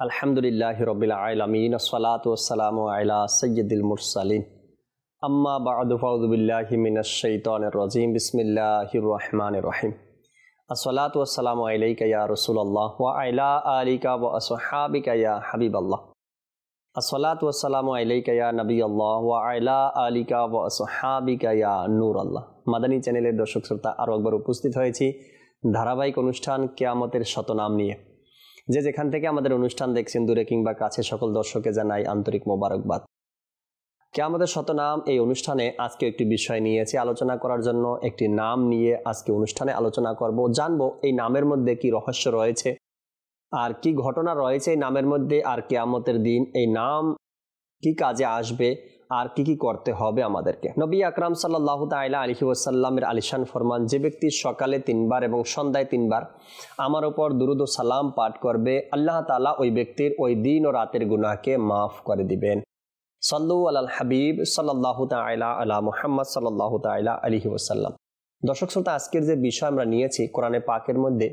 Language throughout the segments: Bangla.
আলহামদুলিল্লাহি রাব্বিল আলামিন আসসালাতু ওয়াসসালামু আলা সাইয়্যিদিল মুরসালিন আম্মা বা'দু ফাউযু বিল্লাহি মিনাশ শাইতানির রাজীম বিসমিল্লাহির রহমানির রহিম আসসালাতু ওয়াসসালামু আলাইকা ইয়া রাসূলুল্লাহ ওয়া আলা আলিকা ওয়া আসহাবিকা ইয়া হাবিবাল্লাহ আসসালাতু ওয়াসসালামু আলাইকা ইয়া নবিয়াল্লাহ ওয়া আলা আলিকা ওয়া আসহাবিকা ইয়া নূরাল্লাহ। মাদানী চ্যানেলের দর্শক শ্রোতা আরও একবার উপস্থিত হয়েছি ধারাবাহিক অনুষ্ঠান কিয়ামতের শতনাম নিয়ে। যে যেখান থেকে আমাদের অনুষ্ঠান দেখছেন দূরে কিংবা কাছে সকল দর্শককে জানাই আন্তরিক মোবারকবাদ। কিয়ামতের শতনাম এই অনুষ্ঠানে আজকে একটি বিষয় নিয়েছি আলোচনা করার জন্য, একটি নাম নিয়ে আজকে অনুষ্ঠানে আলোচনা করব, জানবো এই নামের মধ্যে কি রহস্য রয়েছে আর কি ঘটনা রয়েছে এই নামের মধ্যে, আর কিয়ামতের দিন এই নাম কি কাজে আসবে আর কি কি করতে হবে আমাদেরকে। নবী আকরাম সাল্লাল্লাহু তাআলা আলাইহি ওয়াসাল্লামের আলিশান ফরমান, যে ব্যক্তি সকালে 3 বার এবং সন্ধ্যায় 3 বার আমার উপর দুরুদ ও সালাম পাঠ করবে, আল্লাহ তাআলা ওই ব্যক্তির ওই দিন ও রাতের গুনাহকে মাফ করে দিবেন। সাল্লু আলাল হাবিব সাল্লাল্লাহু তাআলা আলা মুহাম্মদ সাল্লাল্লাহু তাআলা আলাইহি ওয়াসাল্লাম। দর্শক শ্রোতা, আজকের যে বিষয় আমরা নিয়েছি কোরআনে পাকের মধ্যে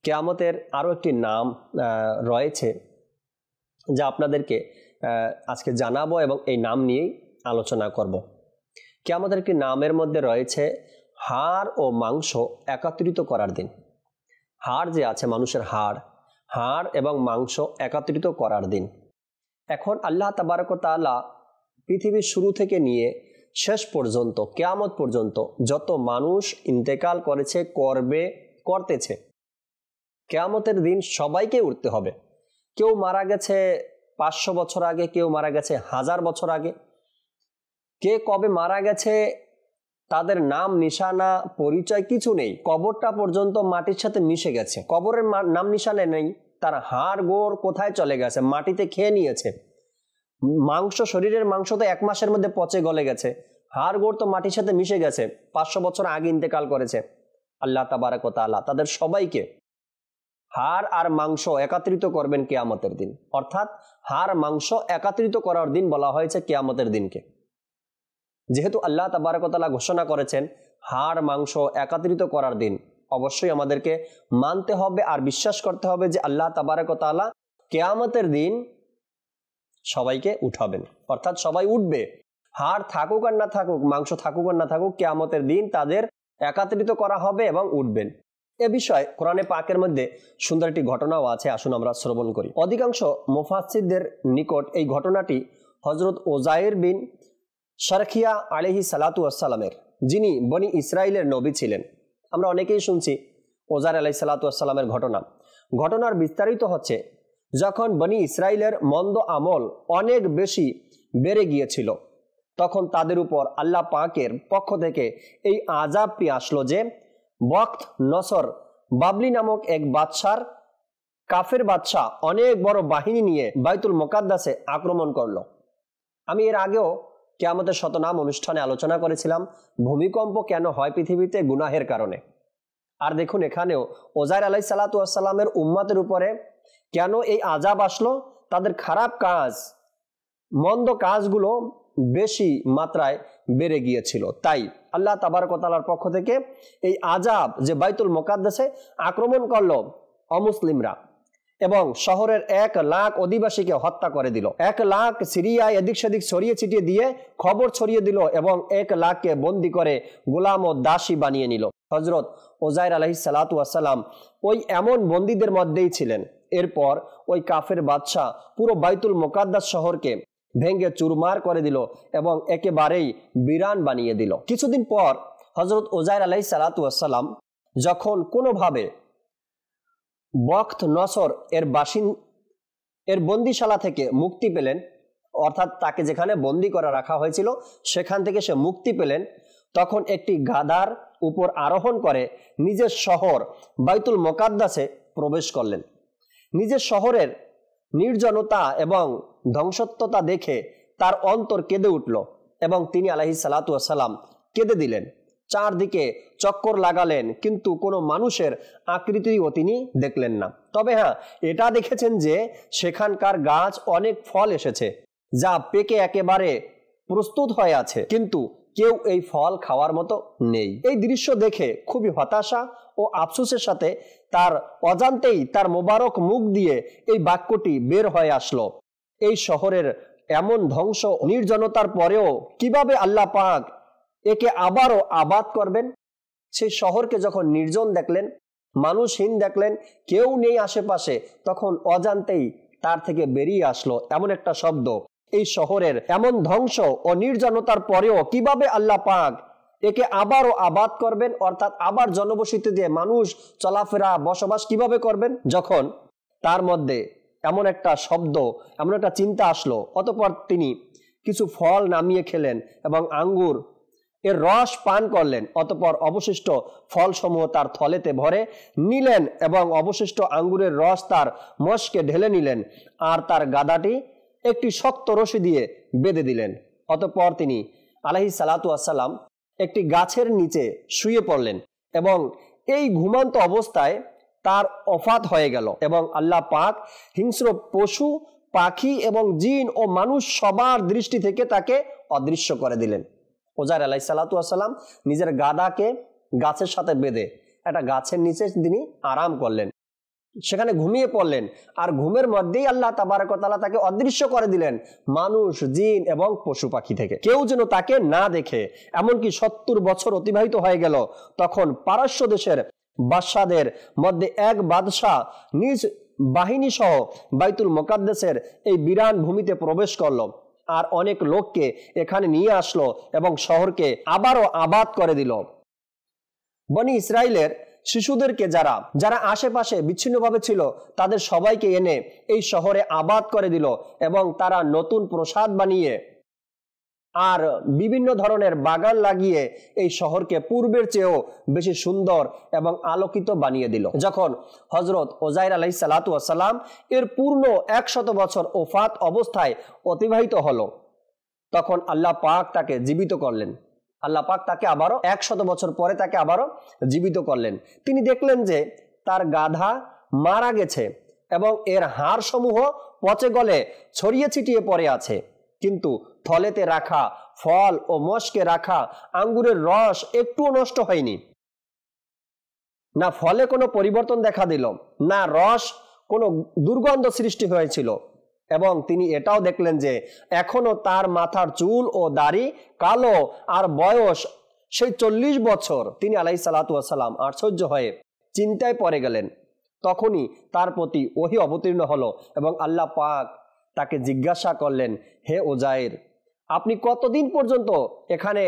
কিয়ামতের আরও একটি নাম রয়েছে যা আপনাদেরকে আজকে জানাবো এবং এই নাম নিয়েই আলোচনা করব। কিয়ামতের একটি নামের মধ্যে রয়েছে হাড় ও মাংস একত্রিত করার দিন। হাড় যে আছে মানুষের হাড় এবং মাংস একত্রিত করার দিন। এখন আল্লাহ তাবারক ওয়া তাআলা পৃথিবীর শুরু থেকে নিয়ে শেষ পর্যন্ত কিয়ামত পর্যন্ত যত মানুষ ইন্তেকাল করেছে, করতেছে, কিয়ামতের দিন সবাইকে উঠতে হবে। কেউ মারা গেছে 500 বছর আগে, কেউ মারা গেছে 1000 বছর আগে, কে কবে মারা গেছে তাদের নাম নিশানা পরিচয় কিছু নেই। কবরটা পর্যন্ত মাটির সাথে মিশে গেছে, কবরের নাম নিশানা নেই। তার হাড় গোড় কোথায় চলে গেছে, মাটিতে খেয়ে নিয়েছে। মাংস, শরীরের মাংস তো 1 মাসের মধ্যে পচে গলে গেছে, হাড় গোড় তো মাটির সাথে মিশে গেছে, 500 বছর আগে ইন্তেকাল করেছে। আল্লাহ তাবারক ওয়া তাআলা তাদের সবাইকে হাড় আর মাংস একত্রিত করবেন কিয়ামতের দিন। অর্থাৎ হাড় মাংস একত্রিত করার দিন বলা হয়েছে কিয়ামতের দিনকে। যেহেতু আল্লাহ তাবারক ওয়া তাআলা ঘোষণা করেছেন হাড় মাংস একত্রিত করার দিন, অবশ্যই আমাদেরকে মানতে হবে আর বিশ্বাস করতে হবে যে আল্লাহ তাবারক ওয়া তাআলা কিয়ামতের দিন সবাইকে উঠাবেন, অর্থাৎ সবাই উঠবে। হাড় থাকুক আর না থাকুক, মাংস থাকুক আর না থাকুক, কিয়ামতের দিন তাদের একত্রিত করা হবে এবং উঠবেন। এ বিষয়ে কোরআনে পাকের মধ্যে সুন্দর একটি ঘটনাও আছে, আসুন আমরা শ্রবণ করি। অধিকাংশ মুফাসসিরদের নিকট এই ঘটনাটি হযরত ওজাইর বিন শারখিয়া আলাইহিস সালাতু ওয়াস সালামের, যিনি বনি ইসরাইলের নবী ছিলেন। আমরা অনেকেই শুনছি ওজাইর আলাইহিস সালাতু ওয়াস সালামের ঘটনার বিস্তারিত হচ্ছে যখন বনি ইসরাইলের মন্দ আমল অনেক বেশি বেড়ে গিয়েছিল, তখন তাদের উপর আল্লাহ পাকের পক্ষ থেকে এই আযাবটি আসলো যে বক্ত নসর বাবলি নামক এক বাদশার, কাফের বাদশা অনেক বড় বাহিনী নিয়ে বাইতুল মুকাদ্দাসে আক্রমণ করলো। আমি এর আগেও কিয়ামতের শতনাম অনুষ্ঠানে আলোচনা করেছিলাম ভূমিকম্প কেন হয় পৃথিবীতে, গুনাহের কারণে। আর দেখুন এখানেও ওজাইর আলাইহিস সালাতু ওয়াস সালামের উম্মতের উপরে কেন এই আযাব আসলো, তাদের খারাপ কাজ, মন্দ কাজগুলো বেশি মাত্রায় বেড়ে গিয়েছিল। তাই আল্লাহ তাবারক ওয়া তাআলার পক্ষ থেকে এই আযাব যে বাইতুল মুকাদ্দাসে আক্রমণ করলো অমুসলিমরা এবং শহরের 1 লাখ অধিবাসীকে হত্যা করে দিল, 1 লাখ সিরিয়ায় এদিক সেদিক ছড়িয়ে ছিটিয়ে দিয়ে খবর ছড়িয়ে দিল এবং 1 লাখকে বন্দী করে গোলাম ও দাসী বানিয়ে নিল। হযরত ওজাইর আলাইহিস সালাতু ওয়াস সালাম ওই এমন বন্দীদের মধ্যেই ছিলেন। এরপর ওই কাফের বাদশা পুরো বাইতুল মুকাদ্দাস শহরকে ভেঙে চুরমার করে দিল এবং একেবারেই বিরান বানিয়ে দিল। কিছুদিন পর হযরত ওজাইর আলাইহিস সালাতু ওয়াস সালাম যখন কোনোভাবে বক্ত নসর এর বন্দিশালা থেকে মুক্তি পেলেন, অর্থাৎ তাকে যেখানে বন্দি করে রাখা হয়েছিল সেখান থেকে সে মুক্তি পেলেন, তখন একটি গাধার উপর আরোহণ করে নিজের শহর বাইতুল মুকাদ্দাসে প্রবেশ করলেন। নিজের শহরের নির্জনতা এবং ধ্বংসত্বতা দেখে তার অন্তর কেঁদে উঠল এবং তিনি আলাইহিস সালাতু ওয়াস সালাম কেঁদে দিলেন। চারদিকে চক্কর লাগালেন, কিন্তু কোনো মানুষের আকৃতিও তিনি দেখলেন না। তবে হ্যাঁ, এটা দেখেছেন যে সেখানকার গাছ অনেক ফল এসেছে যা পেকে একেবারে প্রস্তুত হয়ে আছে, কিন্তু কেউ এই ফল খাওয়ার মতো নেই। এই দৃশ্য দেখে খুবই হতাশা ও আফসোসের সাথে তার অজান্তেই তার মোবারক মুখ দিয়ে এই বাক্যটি বের হয়ে আসলো, এই শহরের এমন ধ্বংস নির্জনতার পরেও কিভাবে আল্লাহ পাক একে আবারও আবাদ করবেন। সেই শহরকে যখন নির্জন দেখলেন, মানুষহীন দেখলেন, কেউ নেই আশেপাশে, তখন অজান্তেই তার থেকে বেরিয়ে আসলো এমন একটা শব্দ, এই শহরের এমন ধ্বংস ও নির্জনতার পরেও কিভাবে আল্লাহ পাক একে আবারও আবাদ করবেন, অর্থাৎ আবার জনবসতি দিয়ে মানুষ চলাফেরা বসবাস কিভাবে করবেন। যখন তার মধ্যে এমন একটা শব্দ, এমন একটা চিন্তা আসলো, অতঃপর তিনি কিছু ফল নামিয়ে খেলেন এবং আঙ্গুর এর রস পান করলেন। অতঃপর অবশিষ্ট ফলসমূহ তার থলেতে ভরে নিলেন এবং অবশিষ্ট আঙ্গুরের রস তার মশকে ঢেলে নিলেন আর তার গাদাটি একটি শক্ত রশি দিয়ে বেঁধে দিলেন। অতঃপর তিনি আলাইহিস সালাতু ওয়াস সালাম একটি গাছের নিচে শুয়ে পড়লেন এবং এই ঘুমন্ত অবস্থায় তার ওফাত হয়ে গেল এবং আল্লাহ পাক হিংস্র পশু, পাখি এবং জিন ও মানুষ সবার দৃষ্টি থেকে তাকে অদৃশ্য করে দিলেন। উজাইর আলাইহিস সালাতু ওয়াস সালাম নিজের গাদাকে গাছের সাথে বেঁধে একটা গাছের নিচে তিনি আরাম করলেন, সেখানে ঘুমিয়ে পড়লেন। আর ঘুমের মধ্যেই আল্লাহ তাবারক ওয়া তাআলা তাকে অদৃশ্য করে দিলেন মানুষ, জিন এবং পশু পাখি থেকে, কেউ যেন তাকে না দেখে। এমনকি 70 বছর অতিবাহিত হয়ে গেল। তখন পারস্য দেশের বাদশাদের মধ্যে এক বাদশাহ নিজ বাহিনী সহ বাইতুল মুকাদ্দাসের এই বিরান ভূমিতে প্রবেশ করলো আর অনেক লোককে এখানে নিয়ে আসলো এবং শহরকে আবারও আবাদ করে দিল। বনি ইসরাইলের শিশুদেরকে যারা যারা আশেপাশে বিচ্ছিন্নভাবে ছিল তাদের সবাইকে এনে এই শহরে আবাদ করে দিল এবং তারা নতুন প্রসাদ বানিয়ে আর বিভিন্ন ধরনের বাগান লাগিয়ে এই শহরকে পূর্বের চেয়েও বেশি সুন্দর এবং আলোকিত বানিয়ে দিল। যখন হযরত উজাইর আলাইহিস সালাতু ওয়াস সালাম এর পূর্ণ 100 বছর ওফাত অবস্থায় অতিবাহিত হলো, তখন আল্লাহ পাক তাকে জীবিত করলেন। আল্লাহ পাক তাকে আবারও 100 বছর পরে তাকে আবারও জীবিত করলেন। তিনি দেখলেন যে তার গাধা মারা গেছে এবং এর হাড় সমূহ পচে গলে ছড়িয়ে ছিটিয়ে পড়ে আছে, কিন্তু থলেতে রাখা ফল ও মশকে রাখা আঙ্গুরের রস একটুও নষ্ট হয়নি। না ফলে কোনো পরিবর্তন দেখা দিল, না রস কোনো দুর্গন্ধ সৃষ্টি হয়েছিল। এবং তিনি এটাও দেখলেন যে এখনো তার মাথার চুল ও দাড়ি কালো আর বয়স সেই 40 বছর। তিনি আলাইহিস সালাতু ওয়াস সালাম আশ্চর্য হয়ে চিন্তায় পড়ে গেলেন। তখনই তার প্রতি ওহী অবতীর্ণ হলো এবং আল্লাহ পাক তাকে জিজ্ঞাসা করলেন, হে উজাইর, আপনি কতদিন পর্যন্ত এখানে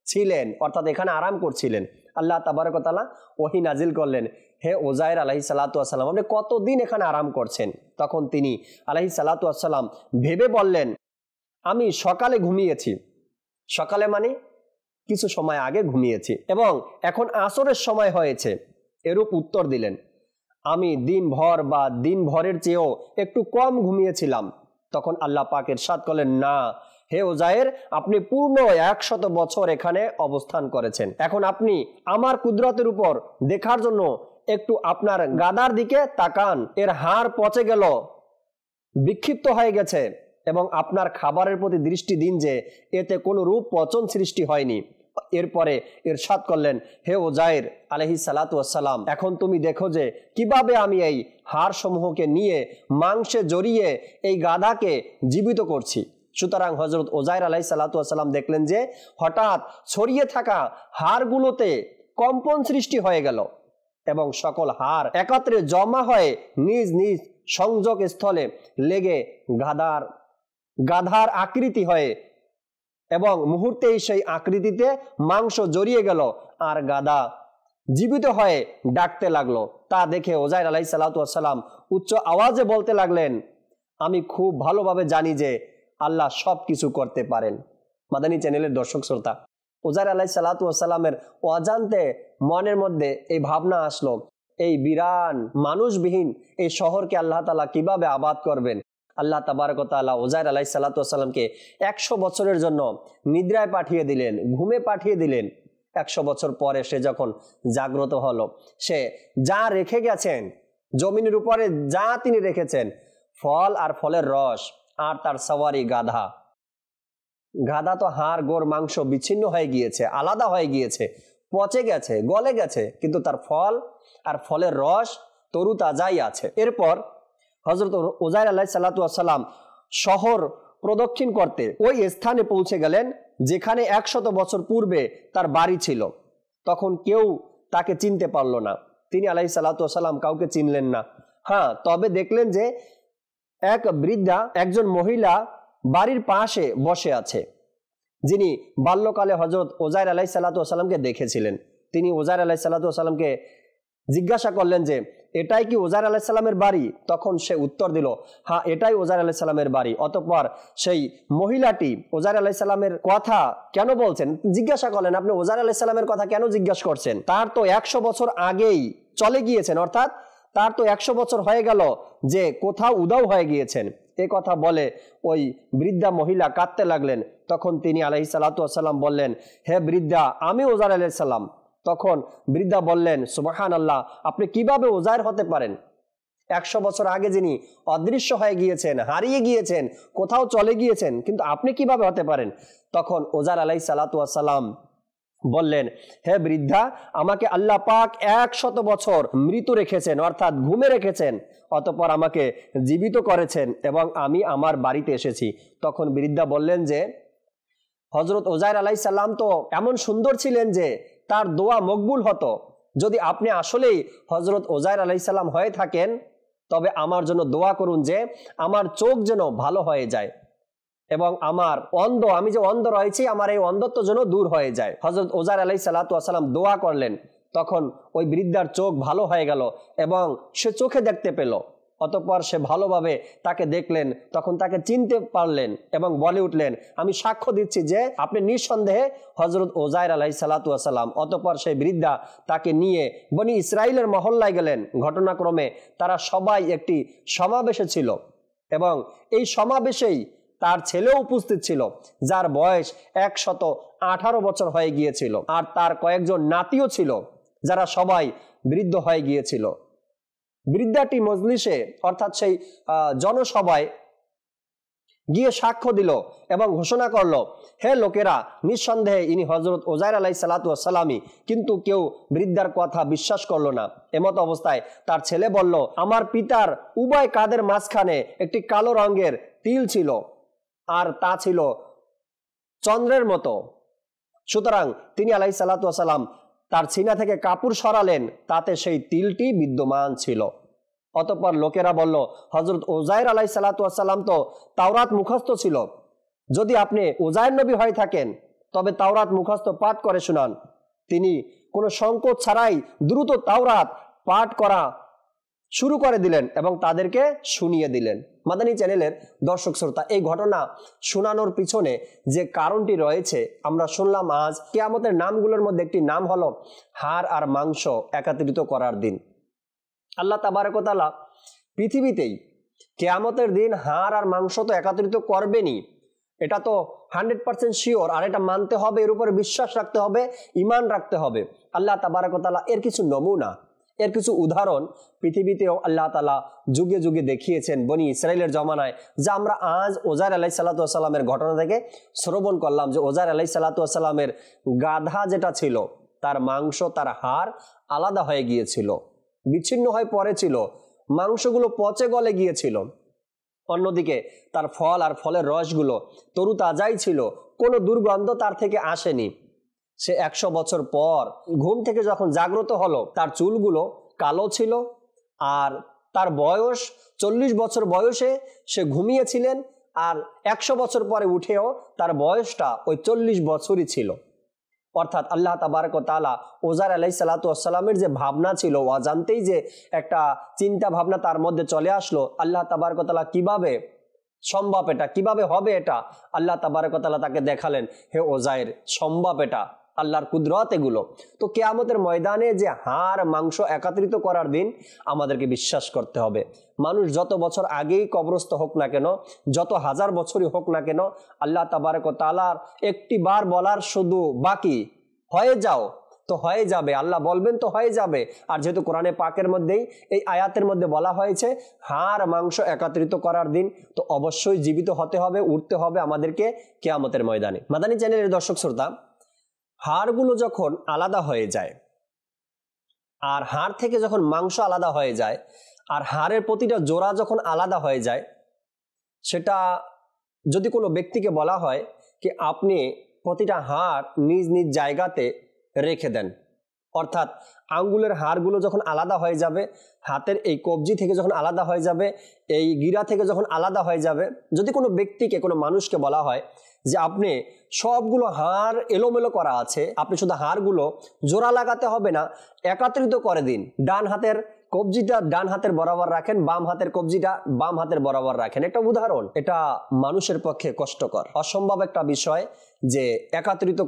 ছিলেন, অর্থাৎ এখানে আরাম করছিলেন? আল্লাহ তাবারক ওয়া তাআলা ওহী নাজিল করলেন, হে উজাইর আলাইহিস সালাতু ওয়াস সালাম, আপনি কতদিন এখানে আরাম করছেন? তখন তিনি আলাইহিস সালাতু ওয়াস সালাম ভেবে বললেন, আমি সকালে ঘুমিয়েছি। সকালে মানে কিছু সময় আগে ঘুমিয়েছি এবং এখন আসরের সময় হয়েছে। এরূপ উত্তর দিলেন। আমি দিনভর বা দিনভরের চেয়েও একটু কম ঘুমিয়েছিলাম। তখন আল্লাহ পাক ইরশাদ করলেন, না হে উজাইর, আপনি পূর্ণ 100 বছর এখানে অবস্থান করেছেন। এখন আপনি আমার কুদরতের উপর দেখার জন্য একটু আপনার গাদার দিকে তাকান। এর হাড় পচে গেল, বিক্ষিপ্ত হয়ে গেছে এবং আপনার খাবারের প্রতি দৃষ্টি দিন যে এতে কোনো রূপ পচন সৃষ্টি হয়নি। এরপরে ইরশাদ করলেন, হে উজাইর আলাইহিস সালাতু ওয়াস সালাম, এখন তুমি দেখো যে কিভাবে আমি এই হাড় সমূহকে নিয়ে মাংসে জড়িয়ে এই গাধাকে জীবিত করছি। সুতরাং হযরত উজাইর আলাইহিস সালাতু ওয়াস সালাম দেখলেন যে হঠাৎ ছড়িয়ে থাকা হাড়গুলোতে কম্পন সৃষ্টি হয়ে গেল এবং সকল হাড় একত্রে জমা হয়ে নিজ নিজ সংযোগ স্থলে লেগে গাধার আকৃতি হয়ে এবং মুহূর্তেই সেই আকৃতিতে মাংস জড়িয়ে গেল আর গাধা জীবিত হয়ে ডাকতে লাগলো। তা দেখে উজাইর আলাইহিস সালাতু ওয়াস সালাম উচ্চ আওয়াজে বলতে লাগলেন, আমি খুব ভালোভাবে জানি যে আল্লাহ সব কিছু করতে পারেন। মাদানী চ্যানেলের দর্শক শ্রোতা, উজাইর আলাইহিস সালাতু ওয়াস সালামের অজান্তে মনের মধ্যে এই ভাবনা আসলো, এই বিরান মানুষবিহীন এই শহরকে আল্লাহ তাআলা কিভাবে আবাদ করবেন। আল্লাহ তাবারক ওয়া তাআলা উজাইর আলাইহিস সালাতু ওয়াস সালামকে 100 বছরের জন্য নিদ্রায় পাঠিয়ে দিলেন, ঘুমে পাঠিয়ে দিলেন। 100 বছর পরে সে যখন জাগ্রত হলো, সে যা রেখে গেছেন জমিনের উপরে, যা তিনি রেখেছেন ফল আর ফলের রস আর তার সওয়ারি গাধা তো হাড় গোড় মাংস বিচ্ছিন্ন হয়ে গিয়েছে, আলাদা হয়ে গিয়েছে। পচে গেছে, গলে গেছে, কিন্তু তার ফল আর ফলের রস তরু তাজাই আছে। এরপর হযরত উযাইর আলাইহিস সালাতু ওয়াস সালাম শহর প্রদক্ষিণ করতে ওই স্থানে পৌঁছে গেলেন যেখানে 100 বছর পূর্বে তার বাড়ি ছিল। তখন কেউ তাকে চিনতে পারল না, তিনি আলাইহিস সালাতু ওয়াস সালাম কাউকে চিনলেন না। হ্যাঁ, তবে দেখলেন যে এক বৃদ্ধা, একজন মহিলা বাড়ির পাশে বসে আছে, যিনি বাল্যকালে হযরত উযাইর আলাইহিস সালাতু ওয়াস সালামকে দেখেছিলেন। তিনি উযাইর আলাইহিস সালাতু ওয়াস সালামকে জিজ্ঞাসা করলেন যে এটাই কি উযাইর আলাইহিস সালামের বাড়ি? তখন সে উত্তর দিল, হ্যাঁ, এটাই উযাইর আলাইহিস সালামের বাড়ি। অতঃপর সেই মহিলাটি উযাইর আলাইহিস সালামের কথা কেন বলছেন জিজ্ঞাসা করলেন, আপনি উযাইর আলাইহিস সালামের কথা কেন জিজ্ঞাসা করছেন? তার তো 100 বছর আগেই চলে গিয়েছেন, অর্থাৎ তার তো 100 বছর হয়ে গেল যে কোথাও উধাও হয়ে গিয়েছেন। এ কথা বলে ওই বৃদ্ধা মহিলা কাঁদতে লাগলেন। তখন তিনি আলাইহিস সালাতু ওয়াস সালাম বললেন, হে বৃদ্ধা, আমি উযাইর আলাইহিস সালাম। তখন বৃদ্ধা বললেন, সুবহানাল্লাহ, আপনি কিভাবে উযাইর হতে পারেন? 100 বছর আগে যিনি অদৃশ্য হয়ে গিয়েছেন, হারিয়ে গিয়েছেন, কোথাও চলে গিয়েছেন, কিন্তু আপনি কিভাবে হতে পারেন? তখন উযাইর আলাইহিস সালাতু ওয়াস সালাম বললেন, হে বৃদ্ধা, আমাকে আল্লাহ পাক 100 বছর মৃত রেখেছেন, অর্থাৎ ঘুমে রেখেছেন, অতঃপর আমাকে জীবিত করেছেন এবং আমি আমার বাড়িতে এসেছি। তখন বৃদ্ধা বললেন যে হযরত উযাইর আলাইহিস সালাম তো এমন সুন্দর ছিলেন যে তার দোয়া মকবুল হতো। যদি আপনি আসলেই হযরত উযাইর আলাইহিস সালাম হয়ে থাকেন, তবে আমার জন্য দোয়া করুন যে আমার চোখ যেন ভালো হয়ে যায় এবং আমার আমি যে অন্ধ রয়েছি, আমার এই অন্ধত্ব যেন দূর হয়ে যায়। হযরত উযাইর আলাইহিস সালাতু ওয়াস সালাম দোয়া করলেন, তখন ওই বৃদ্ধার চোখ ভালো হয়ে গেল এবং সে চোখে দেখতে পেল। অতঃপর সে ভালোভাবে তাকে দেখলেন, তখন তাকে চিনতে পারলেন এবং বলে উঠলেন, আমি সাক্ষ্য দিচ্ছি যে আপনি নিঃসন্দেহে হযরত উযাইর আলাইহিস সালাতু ওয়াস সালাম। অতঃপর সেই বৃদ্ধা তাকে নিয়ে বনি ইসরাইলের মহল্লায় গেলেন। ঘটনাক্রমে তারা সবাই একটি সমাবেশে ছিল এবং এই সমাবেশেই তার ছেলেও উপস্থিত ছিল, যার বয়স 118 বছর হয়ে গিয়েছিল, আর তার কয়েকজন নাতিও ছিল, যারা সবাই বৃদ্ধ হয়ে গিয়েছিল। বৃদ্ধাটি মজলিসে, অর্থাৎ সেই জনসভায় গিয়ে সাক্ষ্য দিল এবং ঘোষণা করলো, হে লোকেরা, নিঃসন্দেহে ইনি হযরত উযাইর আলাইহিস সালাতু ওয়াস সালামই। কিন্তু কেউ বৃদ্ধার কথা বিশ্বাস করলো না। এমত অবস্থায় তার ছেলে বলল, আমার পিতার উভয় কাঁধের মাঝখানে একটি কালো রঙের তিল ছিল, আর তা ছিল চন্দ্রের মতো। সুতরাং তিনি আলাইহিস সালাতু ওয়াস সালাম তার সিনা থেকে কাপড় সরালেন, তাতে সেই তিলটি বিদ্যমান ছিল। অতঃপর লোকেরা বলল, হযরত উযাইর আলাইহিস সালাতু ওয়াস সালাম তো তাওরাত মুখস্থ ছিল, যদি আপনি উযাইর নবী হয়ে থাকেন তবে তাওরাত মুখস্থ পাঠ করে শুনান। তিনি কোনো সংকোচ ছাড়াই দ্রুত তাওরাত পাঠ করা শুরু করে দিলেন এবং তাদেরকে শুনিয়ে দিলেন। মাদানী চ্যানেলের দর্শক শ্রোতা, এই ঘটনা শোনানোর পিছনে যে কারণটি রয়েছে আমরা শুনলাম। আজ কিয়ামতের নামগুলোর মধ্যে একটি নাম হলো হাড় আর মাংস একত্রিত করার দিন। আল্লাহ তাবারক ওয়া তাআলা পৃথিবীতেই কিয়ামতের দিন হাড় আর মাংস তো একত্রিত করবেনই, এটা তো 100% শিওর, আর এটা মানতে হবে, এর উপরে বিশ্বাস রাখতে হবে, ঈমান রাখতে হবে। আল্লাহ তাবারক ওয়া তাআলা এর কিছু নমুনা, এর কিছু উদাহরণ পৃথিবীতেও আল্লাহ তাআলা যুগে যুগে দেখিয়েছেন বনি ইসরাইলের জমানায়, যা আমরা আজ উযাইর আলাইহিস সালাতু ওয়াস সালামের ঘটনা থেকে শ্রবণ করলাম। যে উযাইর আলাইহিস সালাতু ওয়াস সালামের গাধা যেটা ছিল, তার মাংস, তার হাড় আলাদা হয়ে গিয়েছিল, বিচ্ছিন্ন হয়ে পড়েছিল, মাংসগুলো পচে গলে গিয়েছিল। অন্যদিকে তার ফল আর ফলের রসগুলো তরু তাজাই ছিল, কোনো দুর্গন্ধ তার থেকে আসেনি। সে 100 বছর পর ঘুম থেকে যখন জাগ্রত হলো, তার চুলগুলো কালো ছিল, আর তার বয়স 40 বছর বয়সে সে ঘুমিয়েছিলেন, আর 100 বছর পরে উঠেও তার বয়সটা ওই 40 বছরই ছিল। অর্থাৎ আল্লাহ তাবারক ওয়া তাআলা উযাইর আলাইহিস সালাতু ওয়াস সালামের যে ভাবনা ছিল, অজান্তেই যে একটা চিন্তা ভাবনা তার মধ্যে চলে আসলো, আল্লাহ তাবারক ওয়া তাআলা কিভাবে সম্ভব, এটা কিভাবে হবে, এটা আল্লাহ তাবারক ওয়া তাআলা তাকে দেখালেন, হে উযাইর, সম্ভব, এটা আল্লাহর কুদরত এগুলো। তো কিয়ামতের ময়দানে যে হাড় মাংস একত্রিত করার দিন আমাদেরকে বিশ্বাস করতে হবে। মানুষ যত বছর আগেই কবরস্থ হোক না কেন, যত হাজার বছরই হোক না কেন, আল্লাহ তাবারক ওয়া তাআলার একটি বার বলার শুধু বাকি, হয়ে যাও, তো হয়ে যাবে, আল্লাহ বলবেন তো হয়ে যাবে। আর যেহেতু কোরআনে পাকের মধ্যেই এই আয়াতের মধ্যে বলা হয়েছে হাড় মাংস একত্রিত করার দিন, তো অবশ্যই জীবিত হতে হবে, উঠতে হবে আমাদেরকে কিয়ামতের ময়দানে। মাদানী চ্যানেলের দর্শক শ্রোতা, হাড়গুলো যখন আলাদা হয়ে যায়, আর হাড় থেকে যখন মাংস আলাদা হয়ে যায়, আর হাড়ের প্রতিটা জোড়া যখন আলাদা হয়ে যায়, সেটা যদি কোনো ব্যক্তিকে বলা হয় কি আপনি প্রতিটা হাড় নিজ নিজ জায়গাতে রেখে দেন, অর্থাৎ আঙ্গুলের হাড়গুলো যখন আলাদা হয়ে যাবে, হাতের এই কবজি থেকে যখন আলাদা হয়ে যাবে, এই গিরা থেকে যখন আলাদা হয়ে যাবে, যদি কোনো ব্যক্তিকে, কোনো মানুষকে বলা হয় যে আপনি সবগুলো হাড় এলোমেলো করা আছে, আপনি শুধু হাড়গুলো জোড়া লাগাতে হবে না, একত্রিত করে দিন, ডান হাতের কবজিটা ডান হাতের বরাবর রাখেন, বাম হাতের কবজিটা বাম হাতের বরাবর রাখেন। একটা উদাহরণ, এটা মানুষের পক্ষে কষ্টকর, অসম্ভব একটা বিষয় যে একত্রিত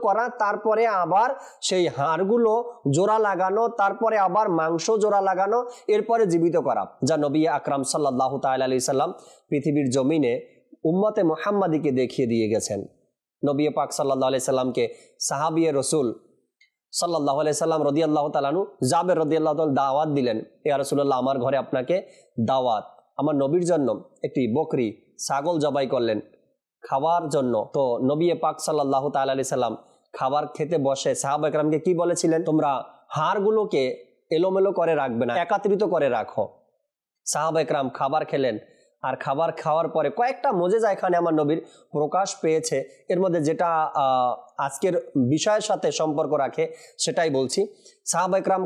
করা, তারপরে আবার সেই হাড়গুলো জোড়া লাগানো, তারপরে আবার মাংস জোড়া লাগানো, এরপরে জীবিত করা, যা নবী আকরাম সাল্লাল্লাহু তাআলা আলাইহি সাল্লাম পৃথিবীর জমিনে উম্মতে মুহাম্মাদিকে দেখিয়ে দিয়ে গেছেন। নবী পাক সাল্লাল্লাহু আলাইহি সাল্লামকে সাহাবিয়ে রসুল সাল্লাল্লাহু আলাইহি সাল্লাম রাদিয়াল্লাহু তাআলা আনহু জাবের রাদিয়াল্লাহু তাআলা দাওয়াত দিলেন, ইয়া রাসূলুল্লাহ, আমার ঘরে আপনাকে দাওয়াত। আমার নবীর জন্য একটি বকরি, ছাগল জবাই করলেন খাবার জন্য। তো নবী পাক সাল্লাল্লাহু তাআলা আলাইহি সাল্লাম খাবার খেতে বসে সাহাবা একরামকে কি বলেছিলেন? তোমরা হাড়গুলোকে এলোমেলো করে রাখবে না, একত্রিত করে রাখো। সাহাবা একরাম খাবার খেলেন, আর খাবার খাওয়ার পরে কয়েকটা মুজিজা এখানে আমার নবীর প্রকাশ পেয়েছে। এর মধ্যে যেটা আজকের বিষয়ের সাথে সম্পর্ক রাখে সেটাই বলছি। সাহাবা একরাম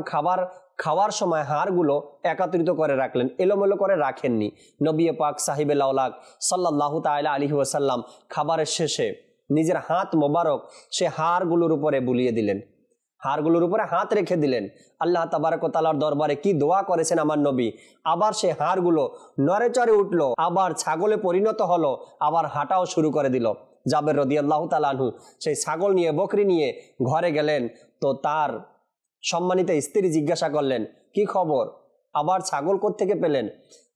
খাওয়ার সময় হাড়গুলো একত্রিত করে রাখলেন, এলোমেলো করে রাখেননি। নবী পাক সাহিবে লাউলাক সাল্লাল্লাহু তাআলা আলাইহি ওয়াসাল্লাম খাবারের শেষে নিজের হাত মোবারক সে হাড়গুলোর উপরে বুলিয়ে দিলেন, হাড়গুলোর উপরে হাত রেখে দিলেন। আল্লাহ তাবারক ওয়া তাআলার দরবারে কি দোয়া করেছেন আমার নবী! আবার সে হাড়গুলো নড়ে চড়ে উঠলো, আবার ছাগলে পরিণত হলো, আবার হাঁটাও শুরু করে দিল। জাবের রাদিয়াল্লাহু তাআলা আনহু সেই ছাগল নিয়ে, বকরি নিয়ে ঘরে গেলেন। তো তার সম্মানিত স্ত্রী জিজ্ঞাসা করলেন, কি খবর, আবার ছাগল কোত্থেকে পেলেন?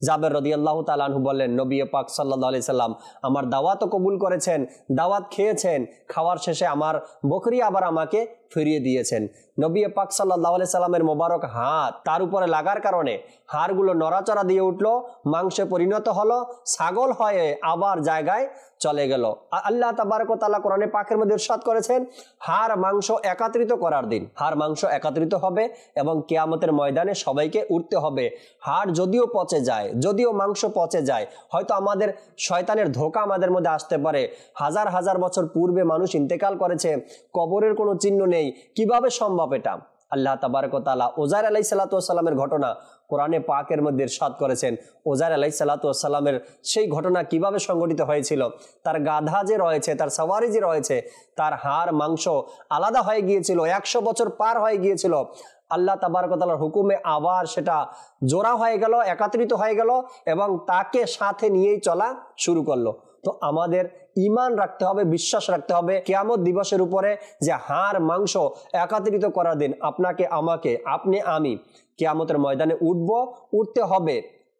জাবের রাদিয়াল্লাহু তাআলা আনহু বললেন, নবী পাক সাল্লাল্লাহু আলাইহি সাল্লাম আমার দাওয়াতও কবুল করেছেন, দাওয়াত খেয়েছেন, খাওয়ার শেষে আমার বকরি আবার আমাকে ফিরিয়ে দিয়েছেন। নবী পাক সাল্লাল্লাহু আলাইহি সাল্লামের মোবারক হাত তার উপরে লাগার কারণে হাড়গুলো নড়াচড়া দিয়ে উঠলো, মাংসে পরিণত হলো, ছাগল হয়ে আবার জায়গায় চলে গেল। আল্লাহ তাবারক ওয়া তাআলা কোরআনে পাকের মধ্যে ইরশাদ করেছেন, হাড় মাংস একত্রিত করার দিন হাড় মাংস একত্রিত হবে এবং কিয়ামতের ময়দানে সবাইকে উঠতে হবে। হাড় যদিও পচে যায়, যদিও মাংস পচে যায়, হয়তো আমাদের শয়তানের ধোঁকা আমাদের মধ্যে আসতে পারে, হাজার হাজার বছর পূর্বে মানুষ ইন্তেকাল করেছে, কবরের কোনো চিহ্ন নেই, কিভাবে সম্ভব এটা? আল্লাহ তাবারক ওয়া তাআলা উযাইর আলাইহিস সালাতু ওয়াস সালামের ঘটনা কোরআনে পাকের মধ্যে ইরশাদ করেছেন। উযাইর আলাইহিস সালাতু ওয়াস সালামের সেই ঘটনা কিভাবে সংঘটিত হয়েছিল? তার গাধা যে রয়েছে, তার সওয়ারি যে রয়েছে, তার হাড় মাংস আলাদা হয়ে গিয়েছিল, 100 বছর পার হয়ে গিয়েছিল। আল্লাহ তাবারক ওয়া তাআলার হুকুমে আবার সেটা জোড়া হয়ে গেল, একত্রিত হয়ে গেল এবং তাকে সাথে নিয়েই চলা শুরু করলো। তো আমাদের ঈমান রাখতে হবে, বিশ্বাস রাখতে হবে কিয়ামত দিবসের উপরে, যে হাড় মাংস একত্রিত করার দিন আপনাকে, আমাকে, আপনি, আমি কিয়ামতের ময়দানে উঠতে হবে।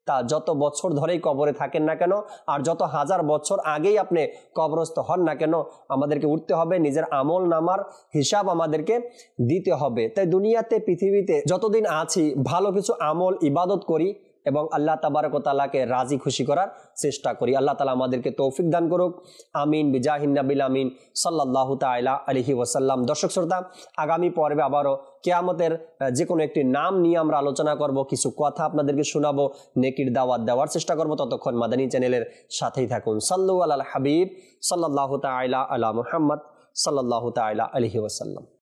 তা যত বছর ধরেই কবরে থাকেন না কেন, আর যত হাজার বছর আগেই আপনি কবরস্থ হন না কেন, আমাদেরকে উঠতে হবে, নিজের আমল নামার হিসাব আমাদেরকে দিতে হবে। তাই দুনিয়াতে, পৃথিবীতে যতদিন আছি ভালো কিছু আমল ইবাদত করি এবং আল্লাহ তাবারক ওয়া তাআলাকে রাজি খুশি করার চেষ্টা করি। আল্লাহ তাআলা আমাদেরকে তৌফিক দান করুক, আমিন, বিজাহিন নবিল আমিন সাল্লাল্লাহু তাআলা আলাইহি ওয়াসাল্লাম। দর্শক শ্রোতা, আগামী পর্বে আবারও কিয়ামতের যে কোনো একটি নাম নিয়ে আমরা আলোচনা করব, কিছু কথা আপনাদেরকে শোনাবো, নেকির দাওয়াত দেওয়ার চেষ্টা করব। ততক্ষণ মাদানী চ্যানেলের সাথেই থাকুন। সাল্লু আলাল হাবিব সাল্লাল্লাহু তাআলা আলা মুহাম্মদ সাল্লাল্লাহু তাআলা আলাইহি ওয়াসাল্লাম।